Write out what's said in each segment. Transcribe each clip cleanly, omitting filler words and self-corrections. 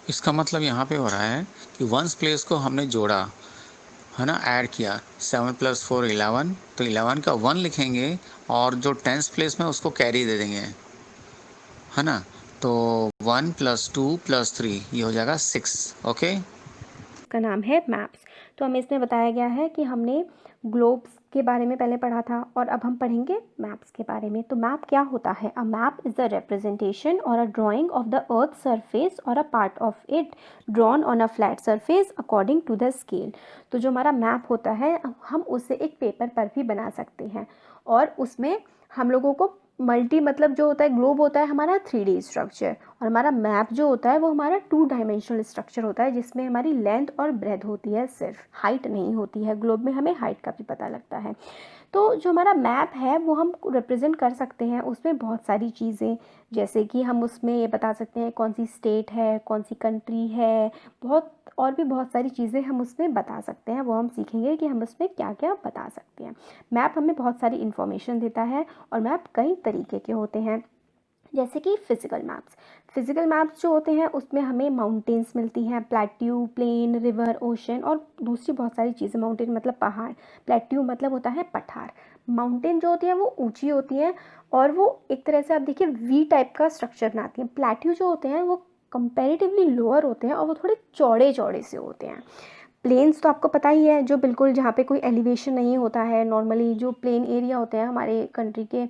इसका मतलब यहाँ पे हो रहा है कि वंस प्लेस को हमने जोड़ा है ना, ऐड किया, 7 + 4 11, तो 11 का 1 लिखेंगे और जो टेंस प्लेस में उसको कैरी दे देंगे, है ना। तो 1 + 2 + 3 ये हो जाएगा 6। ओके, का नाम है मैप्स। तो हमें इसमें बताया गया है कि हमने ग्लोब्स के बारे में पहले पढ़ा था और अब हम पढ़ेंगे मैप्स के बारे में। तो मैप क्या होता है? A map is the representation or a drawing of the earth surface or a part of it drawn on a flat surface according to the scale. तो जो हमारा मैप होता है हम उसे एक पेपर पर भी बना सकते हैं और उसमें हम लोगों को मल्टी मतलब जो होता है ग्लोब होता है हमारा 3D स्ट्रक्चर और हमारा मैप जो होता है वो हमारा 2 डायमेंशनल स्ट्रक्चर होता है जिसमें हमारी लेंथ और ब्रेथ होती है, सिर्फ हाइट नहीं होती है। ग्लोब में हमें हाइट का भी पता लगता है। तो जो हमारा मैप है वो हम रिप्रेजेंट कर सकते हैं, उसमें बहुत सारी चीज़ें, जैसे कि हम उसमें ये बता सकते हैं कौन सी स्टेट है, कौन सी कंट्री है, बहुत और भी बहुत सारी चीज़ें हम उसमें बता सकते हैं। वो हम सीखेंगे कि हम उसमें क्या क्या बता सकते हैं। मैप हमें बहुत सारी इन्फॉर्मेशन देता है और मैप कई तरीके के होते हैं, जैसे कि फिजिकल मैप्स। फिजिकल मैप्स जो होते हैं उसमें हमें माउंटेन्स मिलती हैं, प्लेट्यू, प्लेन, रिवर, ओशन और दूसरी बहुत सारी चीज़ें। माउंटेन मतलब पहाड़, प्लेट्यू मतलब होता है पठार। माउंटेन जो होती है वो ऊंची होती हैं और वो एक तरह से आप देखिए वी टाइप का स्ट्रक्चर बनाती हैं। प्लेट्यू जो होते हैं वो कंपेरेटिवली लोअर होते हैं और वो थोड़े चौड़े चौड़े से होते हैं। प्लेन्स तो आपको पता ही है, जो बिल्कुल जहाँ पे कोई एलिवेशन नहीं होता है, नॉर्मली जो प्लेन एरिया होते हैं हमारे कंट्री के,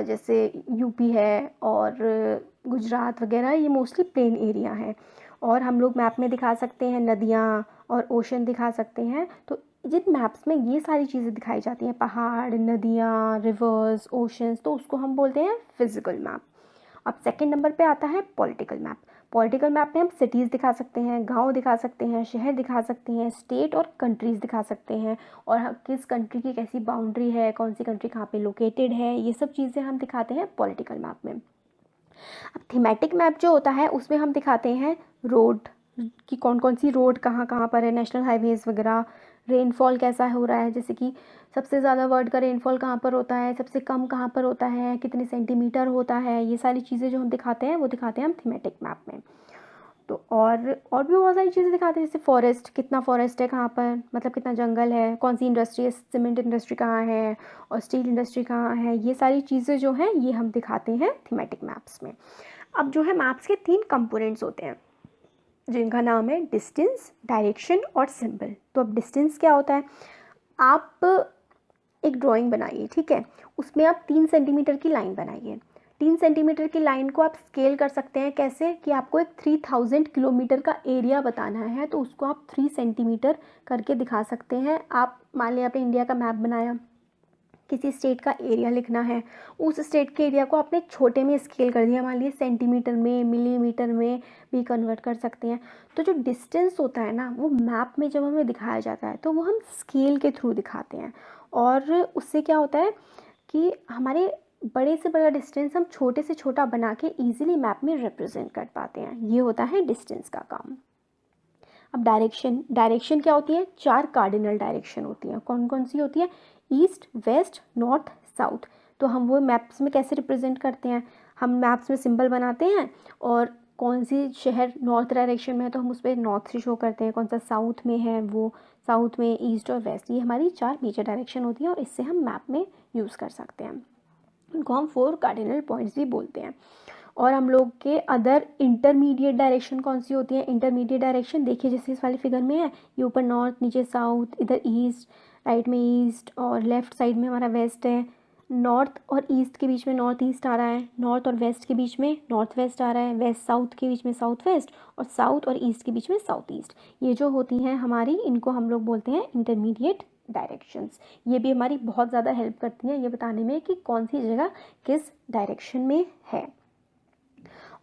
जैसे यूपी है और गुजरात वगैरह, ये मोस्टली प्लेन एरिया है। और हम लोग मैप में दिखा सकते हैं नदियाँ और ओशन दिखा सकते हैं। तो जिन मैप्स में ये सारी चीज़ें दिखाई जाती हैं, पहाड़, नदियाँ, रिवर्स, ओशंस, तो उसको हम बोलते हैं फिजिकल मैप। अब सेकंड नंबर पे आता है पॉलिटिकल मैप। पॉलिटिकल मैप में हम सिटीज़ दिखा सकते हैं, गांव दिखा सकते हैं, शहर दिखा सकते हैं, स्टेट और कंट्रीज़ दिखा सकते हैं और किस कंट्री की कैसी बाउंड्री है, कौन सी कंट्री कहाँ पे लोकेटेड है, ये सब चीज़ें हम दिखाते हैं पॉलिटिकल मैप में। अब थीमेटिक मैप जो होता है उसमें हम दिखाते हैं रोड कि कौन कौन सी रोड कहाँ कहाँ पर है, नेशनल हाईवेज़ वगैरह, रेनफॉल कैसा हो रहा है, जैसे कि सबसे ज़्यादा वर्ल्ड का रेनफॉल कहाँ पर होता है, सबसे कम कहाँ पर होता है, कितने सेंटीमीटर होता है, ये सारी चीज़ें जो हम दिखाते हैं वो दिखाते हैं हम थीमेटिक मैप में। तो और भी बहुत सारी चीज़ें दिखाते हैं, जैसे फॉरेस्ट, कितना फॉरेस्ट है कहाँ पर, मतलब कितना जंगल है, कौन सी इंडस्ट्री है, सीमेंट इंडस्ट्री कहाँ है और स्टील इंडस्ट्री कहाँ है, ये सारी चीज़ें जो हैं ये हम दिखाते हैं थीमेटिक मैप्स में। अब जो है मैप्स के 3 कंपोनेंट्स होते हैं जिनका नाम है डिस्टेंस, डायरेक्शन और सिंबल। तो अब डिस्टेंस क्या होता है? आप एक ड्राइंग बनाइए, ठीक है, उसमें आप 3 सेंटीमीटर की लाइन बनाइए। 3 सेंटीमीटर की लाइन को आप स्केल कर सकते हैं कैसे, कि आपको एक 3000 किलोमीटर का एरिया बताना है तो उसको आप 3 सेंटीमीटर करके दिखा सकते हैं। आप मान लिया आपने इंडिया का मैप बनाया, किसी स्टेट का एरिया लिखना है, उस स्टेट के एरिया को आपने छोटे में स्केल कर दिया, मान लीजिए सेंटीमीटर में, मिलीमीटर में भी कन्वर्ट कर सकते हैं। तो जो डिस्टेंस होता है ना वो मैप में जब हमें दिखाया जाता है तो वो हम स्केल के थ्रू दिखाते हैं और उससे क्या होता है कि हमारे बड़े से बड़ा डिस्टेंस हम छोटे से छोटा बना के ईजिली मैप में रिप्रेजेंट कर पाते हैं। ये होता है डिस्टेंस का काम। अब डायरेक्शन, डायरेक्शन क्या होती है? 4 कार्डिनल डायरेक्शन होती हैं। कौन कौन सी होती है? East, west, north, south. तो हम वो मैप्स में कैसे रिप्रेजेंट करते हैं? हम मैप्स में सिंबल बनाते हैं और कौन सी शहर नॉर्थ डायरेक्शन में है तो हम उस पर नॉर्थ से शो करते हैं, कौन सा साउथ में है वो साउथ में, ईस्ट और वेस्ट। ये हमारी 4 मेजर डायरेक्शन होती हैं और इससे हम मैप में यूज़ कर सकते हैं। उनको हम 4 कार्डिनल पॉइंट्स भी बोलते हैं। और हम लोग के अदर इंटरमीडिएट डायरेक्शन कौन सी होती है? इंटरमीडिएट डायरेक्शन देखिए जैसे इस वाली फिगर में है, ये ऊपर नॉर्थ, नीचे साउथ, इधर ईस्ट, राइट में ईस्ट और लेफ्ट साइड में हमारा वेस्ट है। नॉर्थ और ईस्ट के बीच में नॉर्थ ईस्ट आ रहा है, नॉर्थ और वेस्ट के बीच में नॉर्थ वेस्ट आ रहा है, वेस्ट साउथ के बीच में साउथ वेस्ट और साउथ और ईस्ट के बीच में साउथ ईस्ट। ये जो होती हैं हमारी, इनको हम लोग बोलते हैं इंटरमीडिएट डायरेक्शंस। ये भी हमारी बहुत ज़्यादा हेल्प करती हैं ये बताने में कि कौन सी जगह किस डायरेक्शन में है।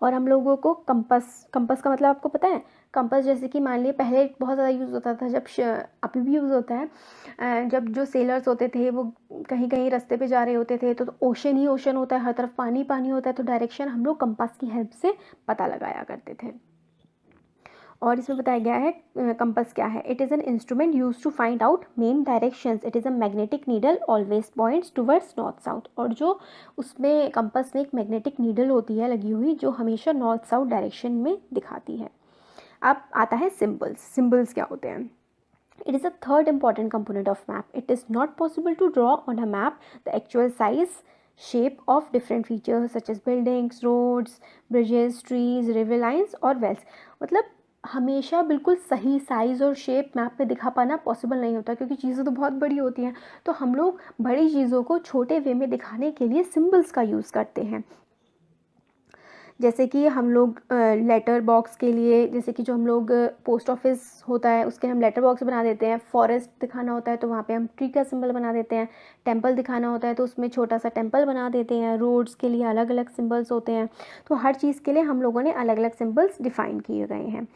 और हम लोगों को कंपास, कंपास का मतलब आपको पता है? कंपास जैसे कि मान लिए पहले बहुत ज़्यादा यूज़ होता था, जब अभी भी यूज़ होता है, जब जो सेलर्स होते थे वो कहीं कहीं रास्ते पे जा रहे होते थे तो ओशन ही ओशन होता है, हर तरफ पानी पानी होता है, तो डायरेक्शन हम लोग कंपास की हेल्प से पता लगाया करते थे। और इसमें बताया गया है कंपास क्या है? It is an instrument use to find out main directions. It is a magnetic needle always points towards north south. और जो उसमें कंपास में एक मैग्नेटिक नीडल होती है लगी हुई जो हमेशा नॉर्थ साउथ डायरेक्शन में दिखाती है। अब आता है सिम्बल्स। सिम्बल्स क्या होते हैं? It is a third important component of map. It is not possible to draw on a map the actual size, shape of different features such as buildings, roads, bridges, trees, river lines और wells. मतलब हमेशा बिल्कुल सही size और shape map पे दिखा पाना possible नहीं होता, क्योंकि चीज़ें तो बहुत बड़ी होती हैं। तो हम लोग बड़ी चीज़ों को छोटे वे में दिखाने के लिए सिम्बल्स का यूज़ करते हैं। जैसे कि हम लोग लेटर बॉक्स के लिए, जैसे कि जो हम लोग पोस्ट ऑफिस होता है उसके हम लेटर बॉक्स बना देते हैं। फॉरेस्ट दिखाना होता है तो वहाँ पे हम ट्री का सिंबल बना देते हैं। टेंपल दिखाना होता है तो उसमें छोटा सा टेंपल बना देते हैं। रोड्स के लिए अलग अलग सिंबल्स होते हैं। तो हर चीज़ के लिए हम लोगों ने अलग अलग सिंबल्स डिफाइन किए गए हैं।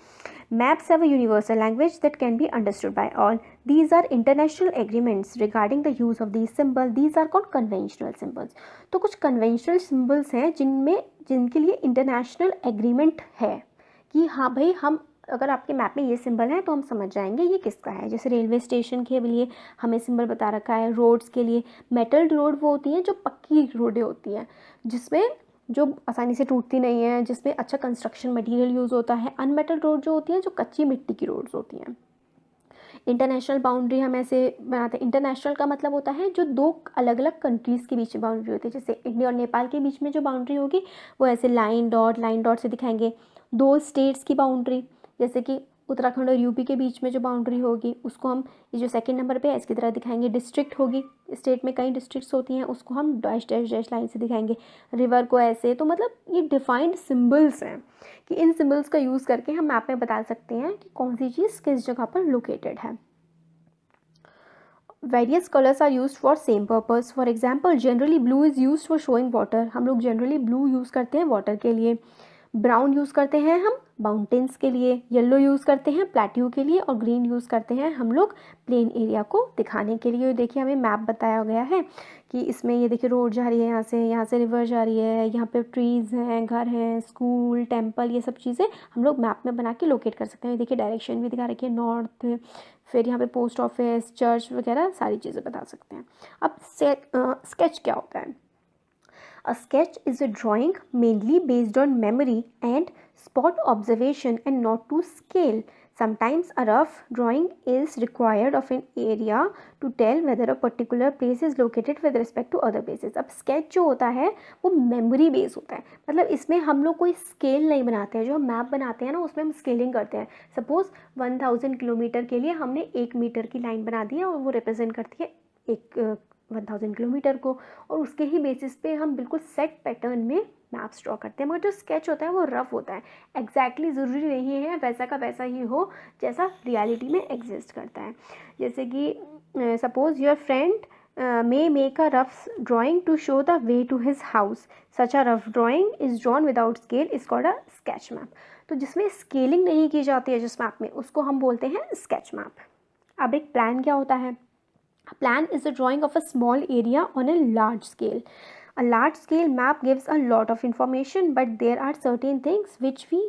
Maps have a universal language that can be understood by all. These are international agreements regarding the use of these symbols. These are called conventional symbols. तो कुछ conventional symbols हैं जिनके लिए इंटरनेशनल एग्रीमेंट है कि हाँ भाई, हम अगर आपके मैप में ये सिंबल है तो हम समझ जाएंगे ये किसका है। जैसे रेलवे स्टेशन के लिए हमें सिंबल बता रखा है। रोड्स के लिए मेटल रोड वो होती हैं जो पक्की रोडें होती हैं, जिसमें जो आसानी से टूटती नहीं है, जिसमें अच्छा कंस्ट्रक्शन मटेरियल यूज़ होता है। अनमेटल रोड जो होती हैं जो कच्ची मिट्टी की रोड्स होती हैं। इंटरनेशनल बाउंड्री हम ऐसे बनाते हैं। इंटरनेशनल का मतलब होता है जो दो अलग अलग कंट्रीज़ के बीच में बाउंड्री होती है। जैसे इंडिया और नेपाल के बीच में जो बाउंड्री होगी वो ऐसे लाइन डॉट से दिखाएंगे। दो स्टेट्स की बाउंड्री, जैसे कि उत्तराखंड और यूपी के बीच में जो बाउंड्री होगी उसको हम, ये जो सेकंड नंबर पे है इसकी तरह दिखाएंगे। डिस्ट्रिक्ट होगी, स्टेट में कई डिस्ट्रिक्ट्स होती हैं, उसको हम डैश डैश डैश लाइन से दिखाएंगे। रिवर को ऐसे। तो मतलब ये डिफाइंड सिम्बल्स हैं कि इन सिम्बल्स का यूज़ करके हम मैप में बता सकते हैं कि कौन सी चीज़ किस जगह पर लोकेटेड है। Various colors are used for same purpose. For example, generally blue is used for showing water. हम लोग generally blue use करते हैं water के लिए। ब्राउन यूज़ करते हैं हम माउंटेन्स के लिए। येलो यूज़ करते हैं प्लेट्यू के लिए। और ग्रीन यूज़ करते हैं हम लोग प्लेन एरिया को दिखाने के लिए। देखिए हमें मैप बताया गया है कि इसमें ये देखिए रोड जा रही है, यहाँ से रिवर जा रही है, यहाँ पे ट्रीज़ हैं, घर हैं, स्कूल, टेंपल, ये सब चीज़ें हम लोग मैप में बना के लोकेट कर सकते हैं। देखिए डायरेक्शन भी दिखा रखी है, नॉर्थ, फिर यहाँ पे पोस्ट ऑफिस, चर्च वगैरह सारी चीज़ें बता सकते हैं। अब स्केच क्या होता है? A sketch is a drawing mainly based on memory and spot observation and not to scale. Sometimes a rough drawing is required of an area to tell whether a particular place is located with respect to other places. अब sketch जो होता है वो memory based होता है। मतलब इसमें हम लोग कोई स्केल नहीं बनाते हैं। जो हम मैप बनाते हैं ना उसमें हम स्केलिंग करते हैं। सपोज 1000 किलोमीटर के लिए हमने 1 मीटर की लाइन बना दी है और वो रिप्रेजेंट करती है एक 1000 किलोमीटर को, और उसके ही बेसिस पे हम बिल्कुल सेट पैटर्न में मैप्स ड्रॉ करते हैं। मगर जो स्केच होता है वो रफ होता है। एग्जैक्टली ज़रूरी नहीं है वैसा का वैसा ही हो जैसा रियलिटी में एग्जिस्ट करता है। जैसे कि suppose your friend may make a rough drawing to show the way to his house. Such a rough drawing is drawn without scale is called a sketch map. तो जिसमें स्केलिंग नहीं की जाती है जिस मैप में, उसको हम बोलते हैं स्केच मैप। अब एक प्लान क्या होता है? A plan is a drawing of a small area on a large scale. A large scale map gives a lot of information, but there are certain things which we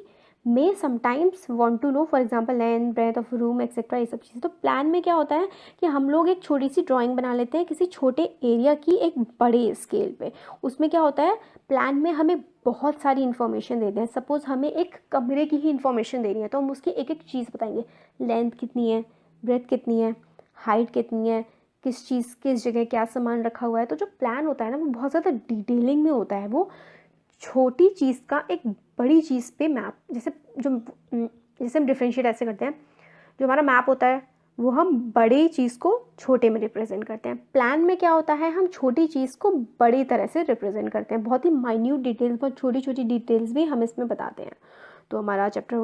may sometimes want to know. For example, length, breadth of room, etc. ये सब चीज़ें। तो plan में क्या होता है कि हम लोग एक छोटी सी ड्राइंग बना लेते हैं किसी छोटे एरिया की एक बड़े स्केल पे। उसमें क्या होता है, प्लान में हमें बहुत सारी इन्फॉर्मेशन देते हैं। सपोज़ हमें एक कमरे की ही इन्फॉर्मेशन देनी है तो हम उसकी एक एक चीज़ बताएंगे। लेंथ कितनी है, ब्रेथ कितनी है, हाइट कितनी है, किस चीज़ किस जगह क्या सामान रखा हुआ है। तो जो प्लान होता है ना वो बहुत ज़्यादा डिटेलिंग में होता है। वो छोटी चीज़ का एक बड़ी चीज़ पे मैप, जैसे हम डिफ्रेंशिएट ऐसे करते हैं, जो हमारा मैप होता है वो हम बड़ी चीज़ को छोटे में रिप्रेजेंट करते हैं। प्लान में क्या होता है, हम छोटी चीज़ को बड़ी तरह से रिप्रेजेंट करते हैं। बहुत ही माइन्यूट डिटेल्स, बहुत छोटी छोटी डिटेल्स भी हम इसमें बताते हैं। तो हमारा चैप्टर